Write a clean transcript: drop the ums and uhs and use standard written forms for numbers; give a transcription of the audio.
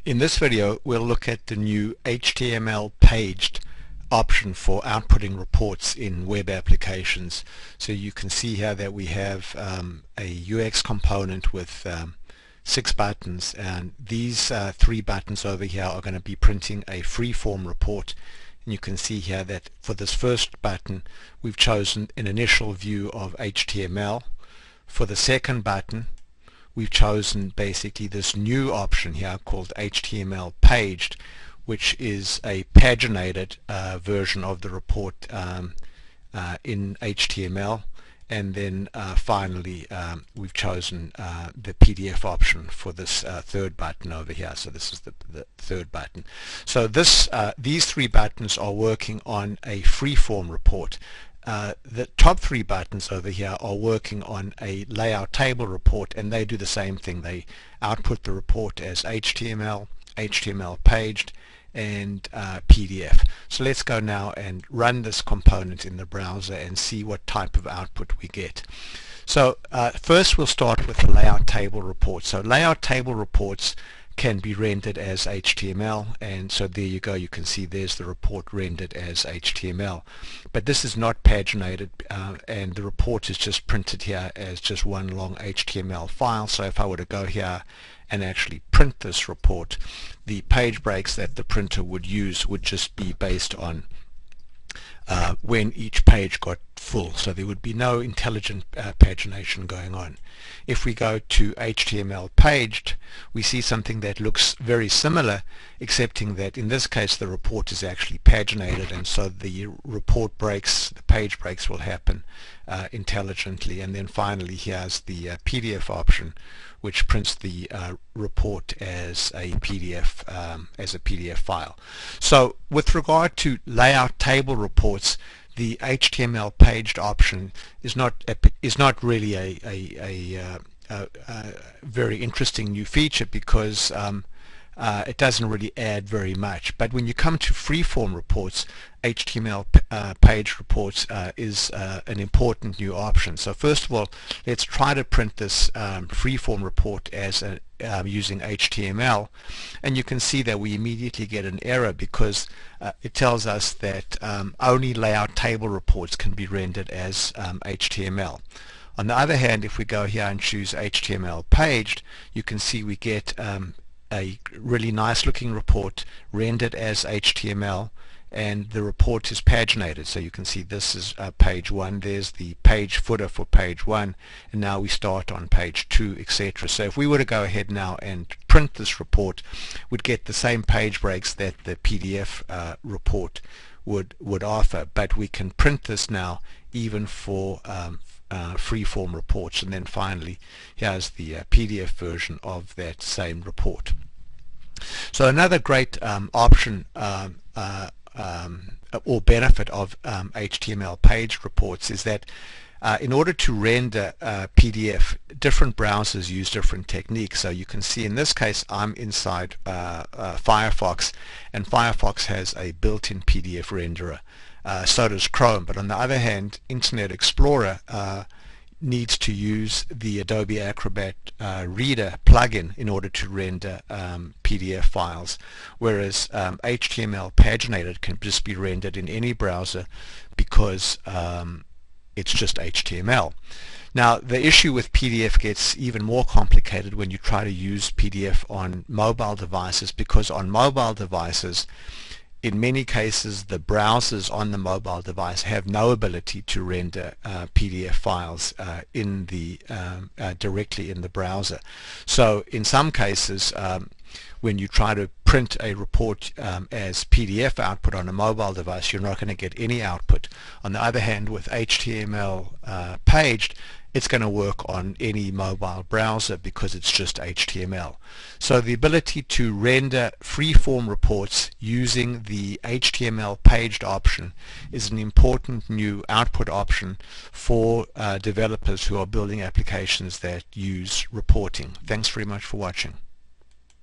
In this video, we'll look at the new HTML paged option for outputting reports in web applications. So you can see here that we have a UX component with 6 buttons, and these 3 buttons over here are going to be printing a free-form report. And you can see here that for this first button we've chosen an initial view of HTML. For the second button we've chosen basically this new option here called HTML paged, which is a paginated version of the report in HTML. And then finally we've chosen the PDF option for this third button over here. So this is the third button. So these 3 buttons are working on a free-form report. The top 3 buttons over here are working on a layout table report, and they do the same thing. They output the report as HTML, HTML paged, and PDF. So let's go now and run this component in the browser and see what type of output we get. So first we'll start with the layout table report. So layout table reports can be rendered as HTML, and so there you go, you can see there's the report rendered as HTML. But this is not paginated, and the report is just printed here as just one long HTML file. So if I were to go here and actually print this report, the page breaks that the printer would use would just be based on when each page got full, so there would be no intelligent pagination going on. If we go to HTML paged, we see something that looks very similar, excepting that in this case the report is actually paginated, and so the report breaks, the page breaks will happen intelligently. And then finally here's the PDF option, which prints the report as a PDF file. So with regard to layout table reports, the HTML paged option is not really a very interesting new feature, because it doesn't really add very much. But when you come to freeform reports, HTML page reports is an important new option. So first of all, let's try to print this freeform report as using HTML, and you can see that we immediately get an error, because it tells us that only layout table reports can be rendered as HTML. On the other hand, if we go here and choose HTML paged, you can see we get a really nice looking report rendered as HTML, and the report is paginated. So you can see this is page 1, there's the page footer for page 1, and now we start on page 2, etc. So if we were to go ahead now and print this report, we'd get the same page breaks that the PDF report would offer, but we can print this now even for free-form reports. And then finally here's the PDF version of that same report. So another great option or benefit of HTML paged reports is that in order to render PDF, different browsers use different techniques. So you can see in this case I'm inside Firefox, and Firefox has a built-in PDF renderer. So does Chrome, but on the other hand, Internet Explorer needs to use the Adobe Acrobat Reader plugin in order to render PDF files, whereas HTML paginated can just be rendered in any browser, because it's just HTML. Now the issue with PDF gets even more complicated when you try to use PDF on mobile devices, because on mobile devices in many cases the browsers on the mobile device have no ability to render PDF files directly in the browser. So in some cases when you try to print a report as PDF output on a mobile device, you're not going to get any output. On the other hand, with HTML paged, it's going to work on any mobile browser because it's just HTML. So the ability to render free-form reports using the HTML paged option is an important new output option for developers who are building applications that use reporting. Thanks very much for watching.